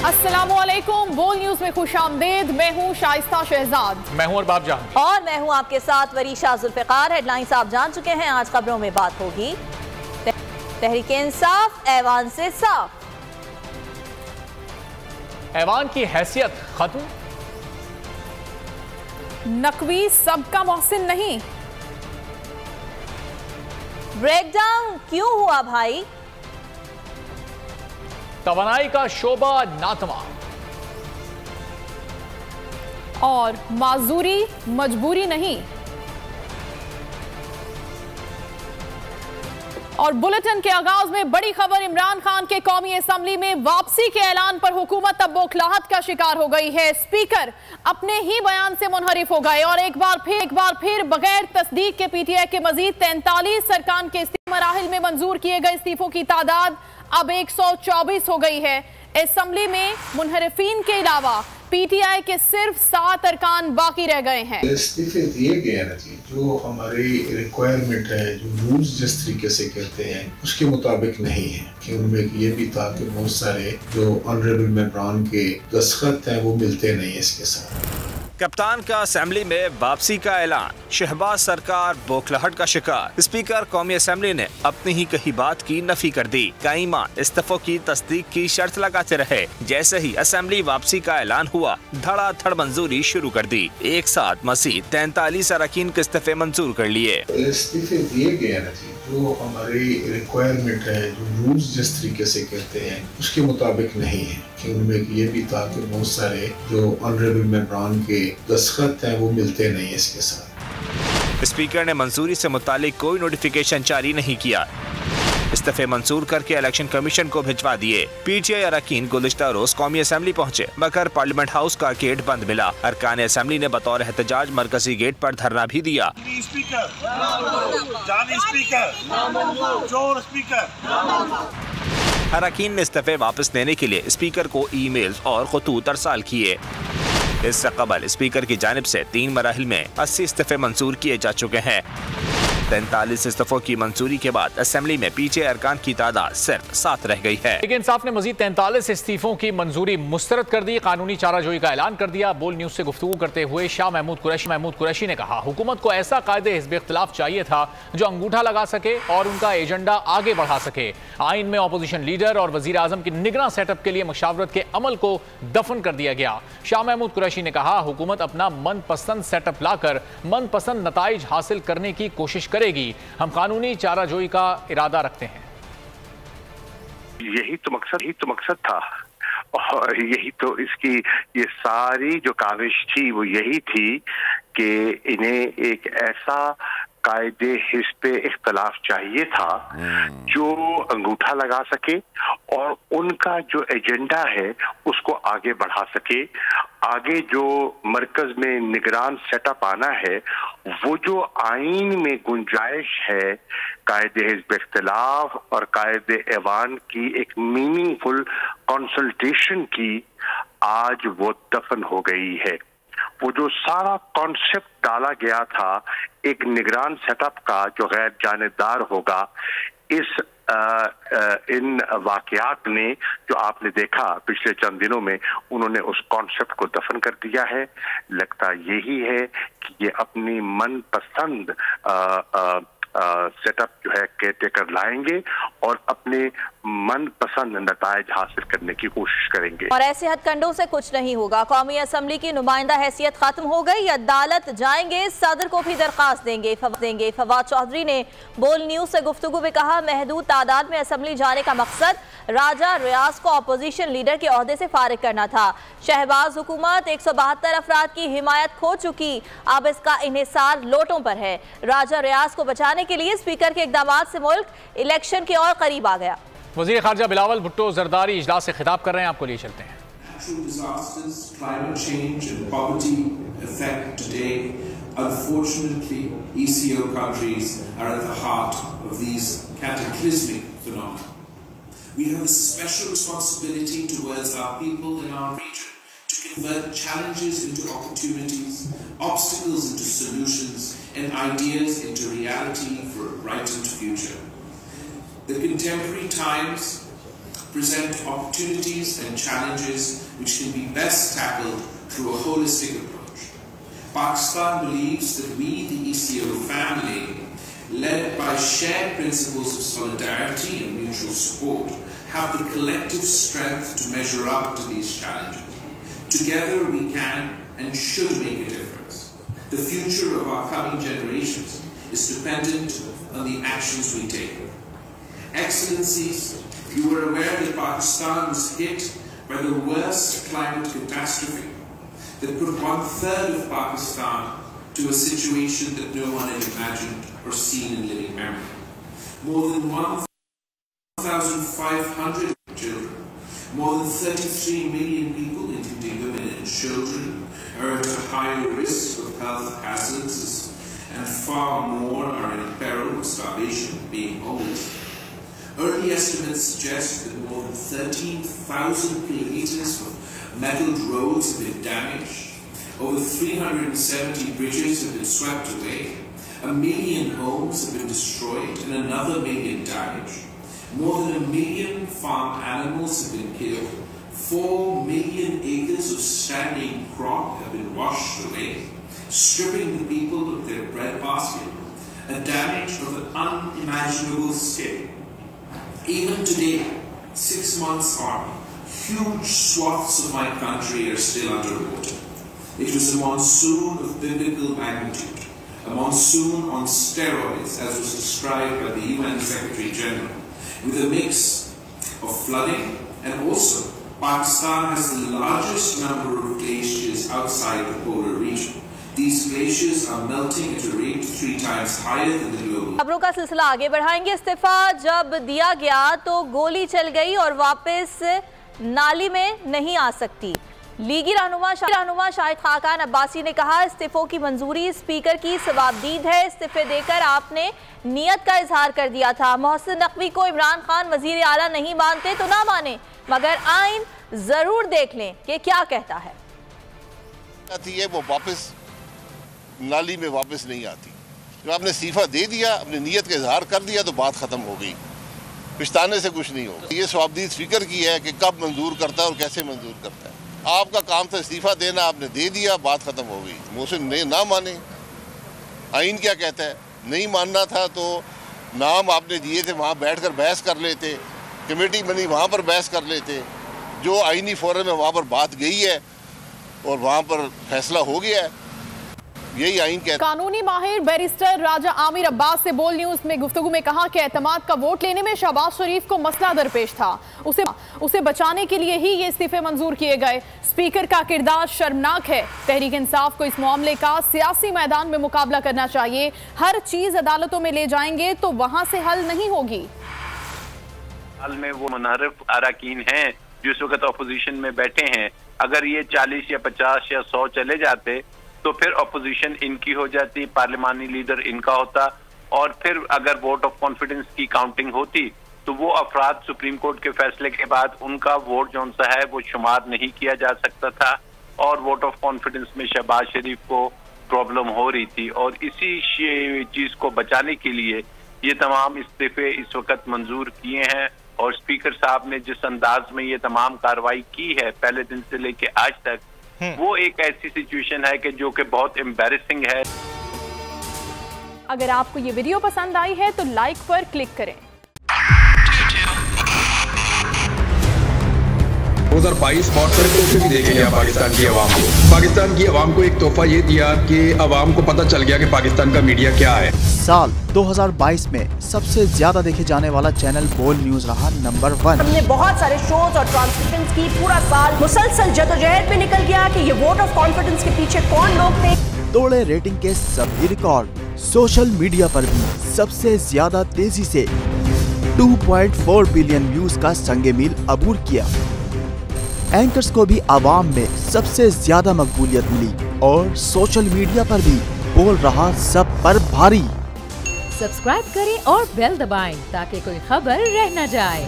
अस्सलामुअलैकुम, बोल न्यूज में खुशामदीद। मैं हूँ शाइस्ता शहजाद। मैं हूँ अरबाब जहां और मैं हूँ आपके साथ वरीशा जुल्फिकार। हेडलाइंस आप जान चुके हैं, आज खबरों में बात होगी तहरीक इंसाफ ऐवान से साफ, ऐवान की हैसियत खत्म, नकवी सबका मोहसिन नहीं, ब्रेकडाउन क्यों हुआ भाई, तवानाई का शोबा नातमा, और माजूरी मजबूरी नहीं। और बुलेटिन के आगाज में बड़ी खबर, इमरान खान के कौमी असेंबली में वापसी के ऐलान पर हुकूमत अब बौखलाहट का शिकार हो गई है। स्पीकर अपने ही बयान से मुनहरिफ हो गए और एक बार फिर बगैर तस्दीक के पीटीआई के मजीद 43 अरकान के मराहिल में मंजूर किए गए इस्तीफों की तादाद अब 124 हो गई है। असेंबली में मुनहरिफीन के अलावा पीटीआई के सिर्फ 7 अरकान बाकी रह गए हैं। इस्तीफे दिए गए ना जी, जो हमारी रिक्वायरमेंट है, जो रूल्स जिस तरीके से कहते हैं उसके मुताबिक नहीं है। कि उनमें ये भी था कि बहुत सारे जो ऑनरेबल मेंबरान के दस्तखत हैं वो मिलते नहीं है इसके साथ। कप्तान का असेंबली में वापसी का ऐलान, शहबाज सरकार बौखलाहट का शिकार। स्पीकर कौमी असेंबली ने अपनी ही कही बात की नफी कर दी। कई माह इस्तीफों की तस्दीक की शर्त लगाते रहे। जैसे ही असेंबली वापसी का ऐलान हुआ, धड़ाधड़ मंजूरी शुरू कर दी। एक साथ मजीद 43 अरकान के इस्तीफे मंजूर कर लिए। इस्तीफे दिए गए ना जी, जो हमारी रिक्वायरमेंट है, जो रूल्स जिस तरीके से कहते हैं उसके मुताबिक नहीं है। कि उनमें ये भी था कि बहुत सारे जो ऑनरेबल मेंबरान के दस्तखत हैं वो मिलते नहीं है इसके साथ। स्पीकर ने मंजूरी से मुतालिक कोई नोटिफिकेशन जारी नहीं किया। इस्तीफे मंजूर करके इलेक्शन कमीशन को भिजवा दिए। पीटीआई अरकान गुज़िश्ता रोज कौमी असेंबली पहुंचे, मगर पार्लियामेंट हाउस का गेट बंद मिला। अरकान असेंबली ने बतौर एहतजाज मरकजी गेट पर धरना भी दिया। अरकान ने इस्तीफे वापस लेने के लिए स्पीकर को ईमेल्स और खतूत अरसाल किए। इससे कबल स्पीकर की जानिब से 3 मराहिल में 80 इस्तीफे मंजूर किए जा चुके हैं। 43 इस्तीफों की मंजूरी के बाद असेंबली में पीटीआई अरकान की तादाद सिर्फ 7 रह गई है। लेकिन इंसाफ ने मजीद 43 इस्तीफों की मंजूरी मुस्तरद कर दी। कानूनी चाराजोई का ऐलान कर दिया। बोल न्यूज से गुफ्तगू करते हुए शाह महमूद कुरैशी ने कहा, हुकूमत को ऐसा कायदे हिज़्ब इख्तिलाफ चाहिए था जो अंगूठा लगा सके और उनका एजेंडा आगे बढ़ा सके। आइन में अपोजिशन लीडर और वजीर आजम की निगरान सेटअप के लिए मुशावरत के अमल को दफन कर दिया गया। शाह महमूद कुरैशी ने कहा, हुकूमत अपना मनपसंद सेटअप लाकर मनपसंद नताइज हासिल करने की कोशिश करेगी। हम कानूनी चाराजोई का इरादा रखते हैं। यही तो मकसद था और यही तो इसकी ये सारी जो काविश थी वो यही थी कि इन्हें एक ऐसा कायदे हिस्ब इख्तिलाफ चाहिए था जो अंगूठा लगा सके और उनका जो एजेंडा है उसको आगे बढ़ा सके। आगे जो मरकज में निगरान सेटअप आना है, वो जो आइन में गुंजाइश है कायदे हिज़्ब इख्तिलाफ और कायदे ऐवान की एक मीनिंगफुल कंसल्टेशन की, आज वो दफन हो गई है। वो जो सारा कॉन्सेप्ट डाला गया था एक निगरान सेटअप का जो गैर जानिबदार होगा, इन वाकयात ने जो आपने देखा पिछले चंद दिनों में, उन्होंने उस कॉन्सेप्ट को दफन कर दिया है। लगता यही है कि ये अपनी मनपसंद सेटअप जो है केयरटेकर लाएंगे और अपने मनपसंद नताइज हासिल करने की कोशिश करेंगे। और ऐसे हथकंडों से कुछ नहीं होगा। कौमी असेंबली की नुमाइंदा हैसियत खत्म हो गई, अदालत जाएंगे, सदर को भी दरखास्त देंगे। फवाद चौधरी ने बोल न्यूज से गुफ्तगू में कहा, महदूद तादाद में असेंबली जाने का मकसद राजा रियाज को अपोजिशन लीडर के ओहदे से फारिग करना था। शहबाज हुकूमत 172 अफराद की हिमायत खो चुकी, अब इसका इन्हिसार लोटों पर है। राजा रियाज को बचाने के लिए स्पीकर के इक़दाम से मुल्क इलेक्शन के और करीब आ गया। वज़ीर ख़ारजा बिलावल भुट्टो जरदारी इजलास से खिताब कर रहे हैं, आपको लिए चलते हैं। Unfortunately, ECO countries are at the heart of these cataclysmic phenomena. We have a special responsibility towards our people in our region to convert challenges into opportunities, obstacles into solutions, and ideas into reality for a brightened future. The contemporary times present opportunities and challenges which can be best tackled through a holistic approach. Pakistan believes that we, the ECO family, led by shared principles of solidarity and mutual support, have the collective strength to measure up to these challenges. Together we can and should make a difference. The future of our coming generations is dependent on the actions we take. Excellencies, you were aware that Pakistan was hit by the worst climate catastrophe that put 1/3 of Pakistan to a situation that no one had imagined or seen in living memory. More than 1,500 children, more than 33 million people, including women and children, are at a higher risk of health hazards, and far more are in peril of starvation, being homeless. Early estimates suggest that more than 13,000 kilometers of metalled roads have been damaged, over 370 bridges have been swept away, 1 million homes have been destroyed and another million damaged. More than 1 million farm animals have been killed. 4 million acres of standing crop have been washed away, stripping the people of their bread basket, a damage of an unimaginable scale. Even today, 6 months on, huge swaths of my country are still underwater. It was a monsoon of biblical magnitude, a monsoon on steroids, as was described by the UN Secretary General, with a mix of flooding, and also Pakistan has the largest number of glaciers outside the polar region. These glaciers are melting at a rate 3 times higher than the global. खबरों का सिलसिला आगे बढ़ाएंगे। इस्तीफा जब दिया गया तो गोली चल गई और वापस नाली में नहीं आ सकती। लीगी रहनुमा शाहिद खाकान अब्बासी ने कहा, इस्तीफों की मंजूरी स्पीकर की सवाबदीद है। इस्तीफे देकर आपने नियत का इजहार कर दिया था। मोहसिन नकवी को इमरान खान वजीर आला नहीं मानते तो ना माने, मगर आइन जरूर देख लें कि क्या कहता है। वो वापस नाली में वापस नहीं आती। जब आपने इस्तीफा दे दिया, अपनी नीयत का इजहार कर दिया तो बात खत्म हो गई, पछताने से कुछ नहीं होगा। ये सवाबदीद स्पीकर की है कि कब मंजूर करता है और कैसे मंजूर करता है। आपका काम था इस्तीफा देना, आपने दे दिया, बात खत्म हो गई। मोहसिन ने ना माने, आइन क्या कहता है, नहीं मानना था तो नाम आपने दिए थे, वहाँ बैठकर बहस कर लेते, कमेटी बनी वहाँ पर बहस कर लेते। जो आइनी फोरम में वहाँ पर बात गई है और वहाँ पर फैसला हो गया है, यही आइन कहता है। कानूनी माहिर बैरिस्टर राजा आमिर अब्बास से बोल न्यूज में गुफ्तगू में कहा कि एतमाद का वोट लेने में शहबाज शरीफ को मसला दरपेश था, उसे बचाने के लिए ही ये इस्तीफे मंजूर किए गए। स्पीकर का किरदार शर्मनाक है। तहरीक इंसाफ को इस मामले का सियासी मैदान में मुकाबला करना चाहिए। हर चीज अदालतों में ले जाएंगे तो वहां से हल नहीं होगी। हाल में वो मुनहरिफ अरकान हैं जो इस वक्त अपोजिशन में बैठे हैं, अगर ये 40 या 50 या 100 चले जाते तो फिर अपोजिशन इनकी हो जाती, पार्लिमानी लीडर इनका होता, और फिर अगर वोट ऑफ कॉन्फिडेंस की काउंटिंग होती तो वो अफराद सुप्रीम कोर्ट के फैसले के बाद उनका वोट जौन सा है वो शुमार नहीं किया जा सकता था, और वोट ऑफ कॉन्फिडेंस में शहबाज शरीफ को प्रॉब्लम हो रही थी। और इसी चीज को बचाने के लिए ये तमाम इस्तीफे इस वक्त मंजूर किए हैं, और स्पीकर साहब ने जिस अंदाज में ये तमाम कार्रवाई की है पहले दिन से लेके आज तक, वो एक ऐसी सिचुएशन है कि जो कि बहुत एम्बैरेसिंग है। अगर आपको ये वीडियो पसंद आई है तो लाइक पर क्लिक करें। 2022 बहुत सारे तोहफे भी देखे गया पाकिस्तान की आवाम को। पाकिस्तान की आवाम को एक तोहफा ये दिया कि आवाम को पता चल गया कि पाकिस्तान का मीडिया क्या है। साल 2022 में सबसे ज्यादा देखे जाने वाला चैनल बोल न्यूज रहा नंबर 1। हमने बहुत सारे शोज और ट्रांसमिशंस की, पूरा साल मुसलसल जदोजहद में निकल गया कि ये वोट ऑफ कॉन्फिडेंस के पीछे कौन लोग थे। तोड़े रेटिंग के सभी रिकॉर्ड। सोशल मीडिया पर भी सबसे ज्यादा तेजी से 2.4 बिलियन व्यूज का संगे मील अबूर किया। एंकर्स को भी आवाम में सबसे ज्यादा मकबूलियत मिली और सोशल मीडिया पर भी बोल रहा सब पर भारी। सब्सक्राइब करें और बेल दबाएं ताकि कोई खबर रह न जाए।